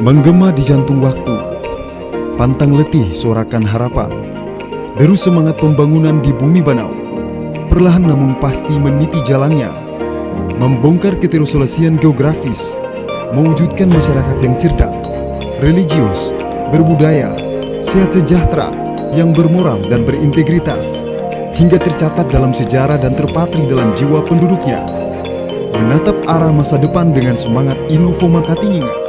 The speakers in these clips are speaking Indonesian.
Menggema di jantung waktu, pantang letih sorakan harapan, deru semangat pembangunan di bumi Banau, perlahan namun pasti meniti jalannya, membongkar keteruselesian geografis, mewujudkan masyarakat yang cerdas, religius, berbudaya, sehat sejahtera, yang bermoral dan berintegritas, hingga tercatat dalam sejarah dan terpatri dalam jiwa penduduknya. Menatap arah masa depan dengan semangat Innovo Makatininga.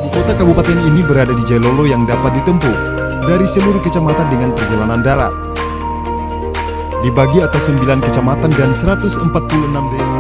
Ibu kota kabupaten ini berada di Jailolo yang dapat ditempuh dari seluruh kecamatan dengan perjalanan darat. Dibagi atas 9 kecamatan dan 146 desa.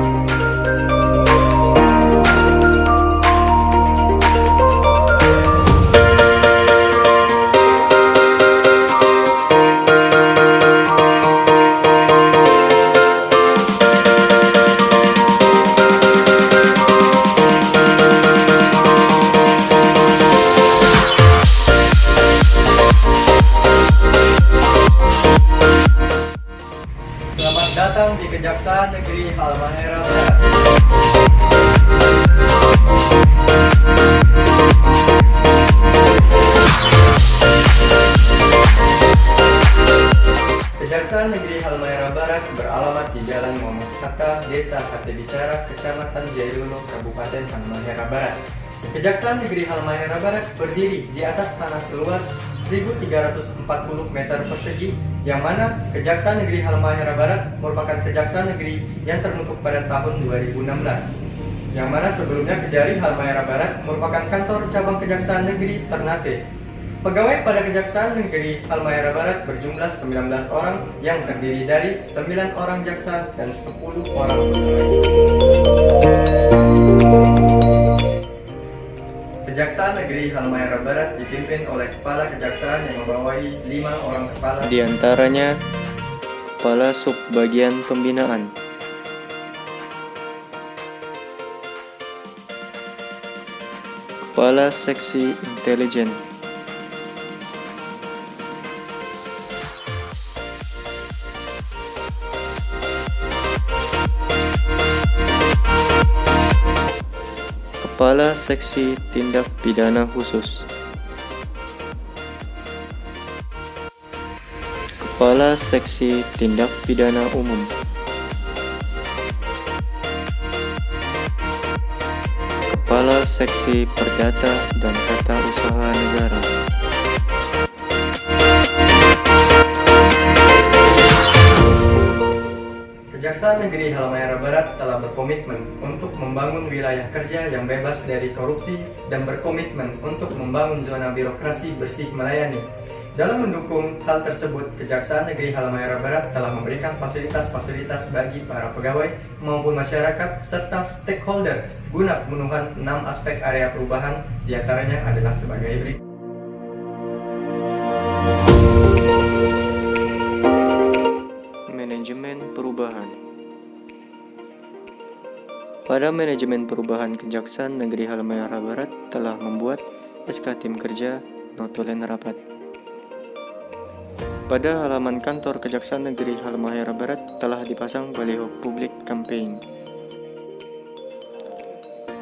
Selamat datang di Kejaksaan Negeri Halmahera Barat. Kejaksaan Negeri Halmahera Barat beralamat di Jalan Muhammad Hatta, Desa Kate Bicara, Kecamatan Jailolo, Kabupaten Halmahera Barat. Kejaksaan Negeri Halmahera Barat berdiri di atas tanah seluas 1.340 meter persegi, yang mana Kejaksaan Negeri Halmahera Barat merupakan kejaksaan negeri yang terbentuk pada tahun 2016. Yang mana sebelumnya Kejari Halmahera Barat merupakan kantor cabang Kejaksaan Negeri Ternate. Pegawai pada Kejaksaan Negeri Halmahera Barat berjumlah 19 orang yang terdiri dari 9 orang jaksa dan 10 orang pegawai. Kejaksaan Negeri Halmahera Barat dipimpin oleh Kepala Kejaksaan yang membawahi 5 orang kepala. Di antaranya, Kepala Subbagian Pembinaan, Kepala Seksi Intelijen, Kepala Seksi Tindak Pidana Khusus, Kepala Seksi Tindak Pidana Umum, Kepala Seksi Perdata dan Tata Usaha Negara, Kejaksaan Negeri Halmahera Barat telah berkomitmen untuk membangun wilayah kerja yang bebas dari korupsi dan berkomitmen untuk membangun zona birokrasi bersih melayani. Dalam mendukung hal tersebut, Kejaksaan Negeri Halmahera Barat telah memberikan fasilitas-fasilitas bagi para pegawai maupun masyarakat serta stakeholder guna pemenuhan 6 aspek area perubahan, diantaranya adalah sebagai berikut. Manajemen Perubahan. Pada Manajemen Perubahan, Kejaksaan Negeri Halmahera Barat telah membuat SK Tim Kerja Notulen Rapat. Pada halaman kantor Kejaksaan Negeri Halmahera Barat telah dipasang baliho publik campaign.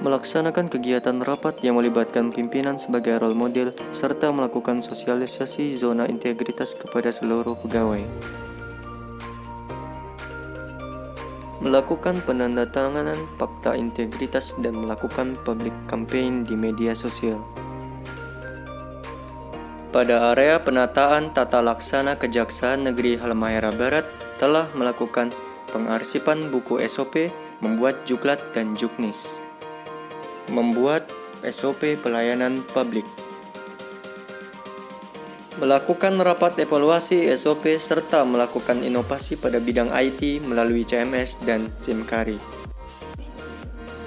Melaksanakan kegiatan rapat yang melibatkan pimpinan sebagai role model serta melakukan sosialisasi zona integritas kepada seluruh pegawai. Melakukan penandatanganan fakta integritas dan melakukan public campaign di media sosial. Pada area penataan tata laksana Kejaksaan Negeri Halmahera Barat telah melakukan pengarsipan buku SOP, membuat juklat dan juknis, membuat SOP pelayanan publik, melakukan rapat evaluasi SOP serta melakukan inovasi pada bidang IT melalui CMS dan SIMKARI.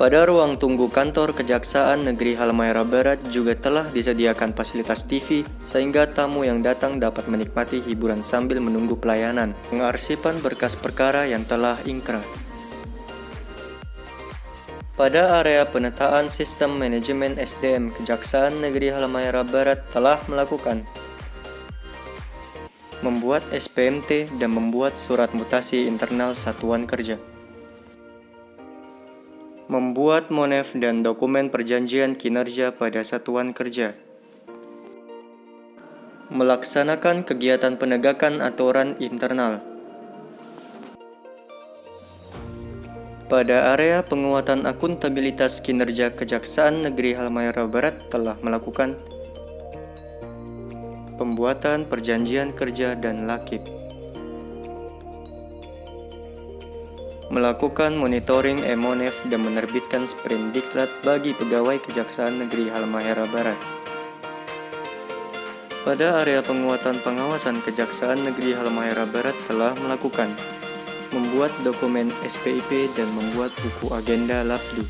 Pada ruang tunggu kantor Kejaksaan Negeri Halmahera Barat juga telah disediakan fasilitas TV sehingga tamu yang datang dapat menikmati hiburan sambil menunggu pelayanan, pengarsipan berkas perkara yang telah ingkrah. Pada area penataan sistem manajemen SDM, Kejaksaan Negeri Halmahera Barat telah melakukan membuat SPMT dan membuat surat mutasi internal satuan kerja, Membuat monef dan dokumen perjanjian kinerja pada satuan kerja. Melaksanakan kegiatan penegakan aturan internal. Pada area penguatan akuntabilitas kinerja Kejaksaan Negeri Halmahera Barat telah melakukan pembuatan perjanjian kerja dan lakib. Melakukan monitoring e-monef dan menerbitkan sprindiklat bagi pegawai Kejaksaan Negeri Halmahera Barat. Pada area penguatan pengawasan Kejaksaan Negeri Halmahera Barat telah melakukan membuat dokumen SPIP dan membuat buku agenda Labdu.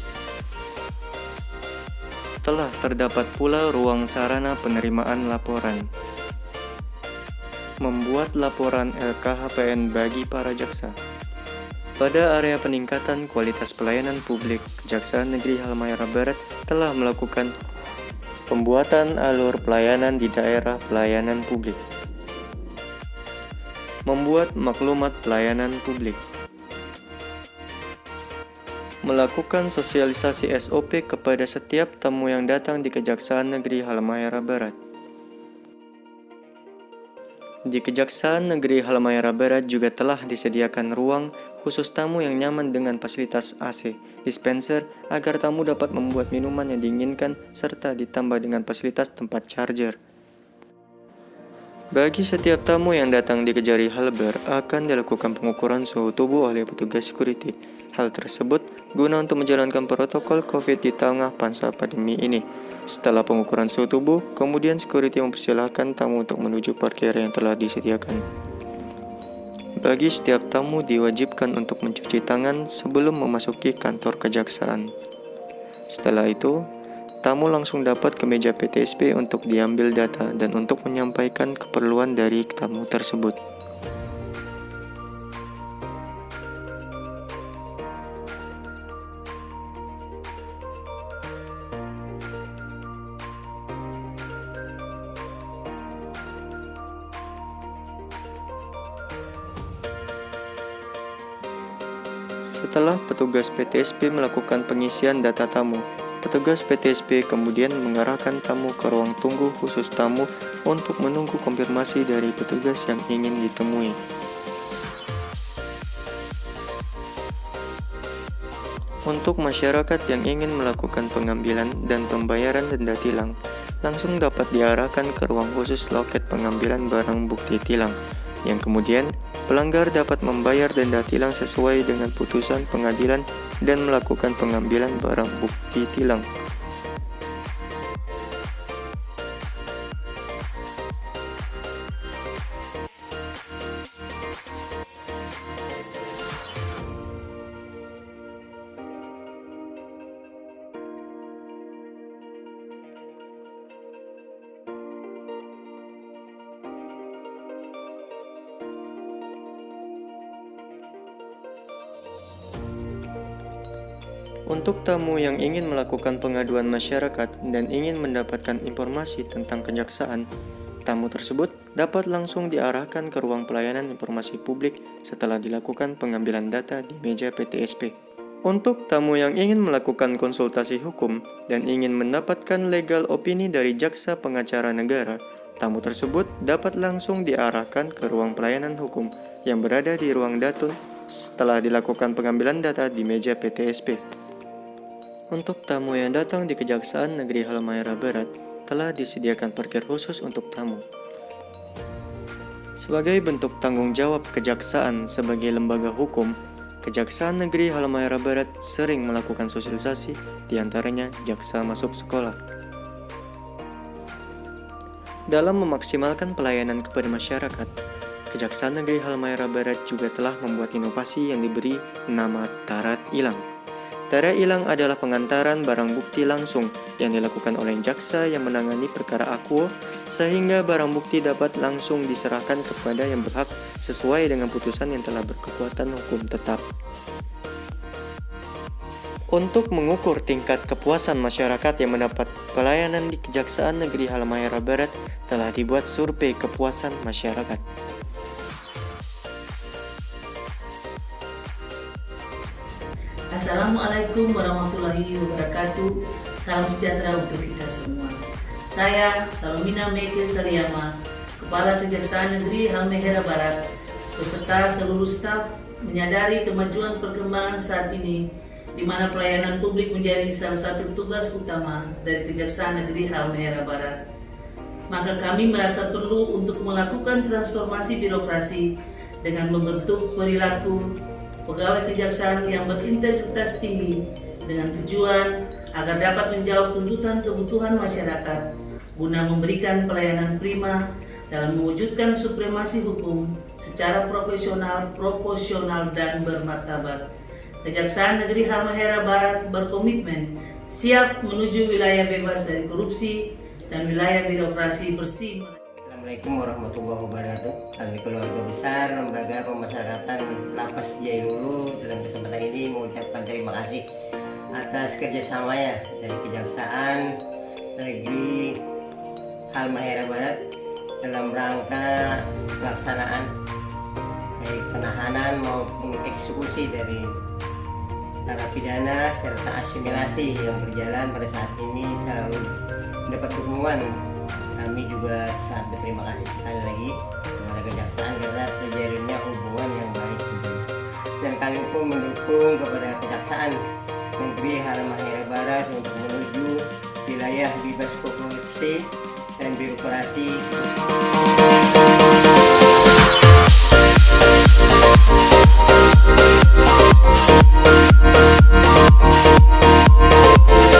Telah terdapat pula ruang sarana penerimaan laporan. Membuat laporan LKHPN bagi para jaksa. Pada area peningkatan kualitas pelayanan publik, Kejaksaan Negeri Halmahera Barat telah melakukan pembuatan alur pelayanan di daerah pelayanan publik. Membuat maklumat pelayanan publik. Melakukan sosialisasi SOP kepada setiap tamu yang datang di Kejaksaan Negeri Halmahera Barat. Di Kejaksaan Negeri Halmahera Barat juga telah disediakan ruang khusus tamu yang nyaman dengan fasilitas AC, dispenser agar tamu dapat membuat minuman yang diinginkan serta ditambah dengan fasilitas tempat charger. Bagi setiap tamu yang datang di Kejari Halbar akan dilakukan pengukuran suhu tubuh oleh petugas security. Hal tersebut guna untuk menjalankan protokol COVID di tengah masa pandemi ini. Setelah pengukuran suhu tubuh, kemudian security mempersilahkan tamu untuk menuju parkir yang telah disediakan. Bagi setiap tamu diwajibkan untuk mencuci tangan sebelum memasuki kantor kejaksaan. Setelah itu, tamu langsung dapat ke meja PTSP untuk diambil data dan untuk menyampaikan keperluan dari tamu tersebut. Setelah petugas PTSP melakukan pengisian data tamu, petugas PTSP kemudian mengarahkan tamu ke ruang tunggu khusus tamu untuk menunggu konfirmasi dari petugas yang ingin ditemui. Untuk masyarakat yang ingin melakukan pengambilan dan pembayaran denda tilang, langsung dapat diarahkan ke ruang khusus loket pengambilan barang bukti tilang, yang kemudian pelanggar dapat membayar denda tilang sesuai dengan putusan pengadilan dan melakukan pengambilan barang bukti tilang. Untuk tamu yang ingin melakukan pengaduan masyarakat dan ingin mendapatkan informasi tentang kejaksaan, tamu tersebut dapat langsung diarahkan ke ruang pelayanan informasi publik setelah dilakukan pengambilan data di meja PTSP. Untuk tamu yang ingin melakukan konsultasi hukum dan ingin mendapatkan legal opini dari jaksa pengacara negara, tamu tersebut dapat langsung diarahkan ke ruang pelayanan hukum yang berada di ruang datun setelah dilakukan pengambilan data di meja PTSP. Untuk tamu yang datang di Kejaksaan Negeri Halmahera Barat, telah disediakan parkir khusus untuk tamu. Sebagai bentuk tanggung jawab Kejaksaan sebagai lembaga hukum, Kejaksaan Negeri Halmahera Barat sering melakukan sosialisasi, diantaranya jaksa masuk sekolah. Dalam memaksimalkan pelayanan kepada masyarakat, Kejaksaan Negeri Halmahera Barat juga telah membuat inovasi yang diberi nama Tarat Ilang. Tarat Ilang adalah pengantaran barang bukti langsung yang dilakukan oleh jaksa yang menangani perkara akuo, sehingga barang bukti dapat langsung diserahkan kepada yang berhak sesuai dengan putusan yang telah berkekuatan hukum tetap. Untuk mengukur tingkat kepuasan masyarakat yang mendapat pelayanan di Kejaksaan Negeri Halmahera Barat, telah dibuat survei kepuasan masyarakat. Assalamualaikum warahmatullahi wabarakatuh. Salam sejahtera untuk kita semua. Saya Salomina Meke Sariama, Kepala Kejaksaan Negeri Halmahera Barat, beserta seluruh staf menyadari kemajuan perkembangan saat ini, di mana pelayanan publik menjadi salah satu tugas utama dari Kejaksaan Negeri Halmahera Barat. Maka kami merasa perlu untuk melakukan transformasi birokrasi dengan membentuk perilaku pegawai kejaksaan yang berintegritas tinggi dengan tujuan agar dapat menjawab tuntutan kebutuhan masyarakat guna memberikan pelayanan prima dalam mewujudkan supremasi hukum secara profesional, proporsional, dan bermartabat. Kejaksaan Negeri Halmahera Barat berkomitmen siap menuju wilayah bebas dari korupsi dan wilayah birokrasi bersih. Assalamualaikum warahmatullahi wabarakatuh. Kami keluarga besar Lembaga Pemasyarakatan Lapas Jayalulu dalam kesempatan ini mengucapkan terima kasih atas kerjasamanya dari Kejaksaan Negeri Halmahera Barat dalam rangka pelaksanaan baik penahanan maupun eksekusi dari narapidana serta asimilasi yang berjalan pada saat ini selalu mendapat dukungan. Kami juga sangat berterima kasih sekali lagi kepada Kejaksaan karena terjalinnya hubungan yang baik dan kami pun mendukung kepada Kejaksaan Negeri Halmahera Barat untuk menuju wilayah bebas korupsi dan birokrasi.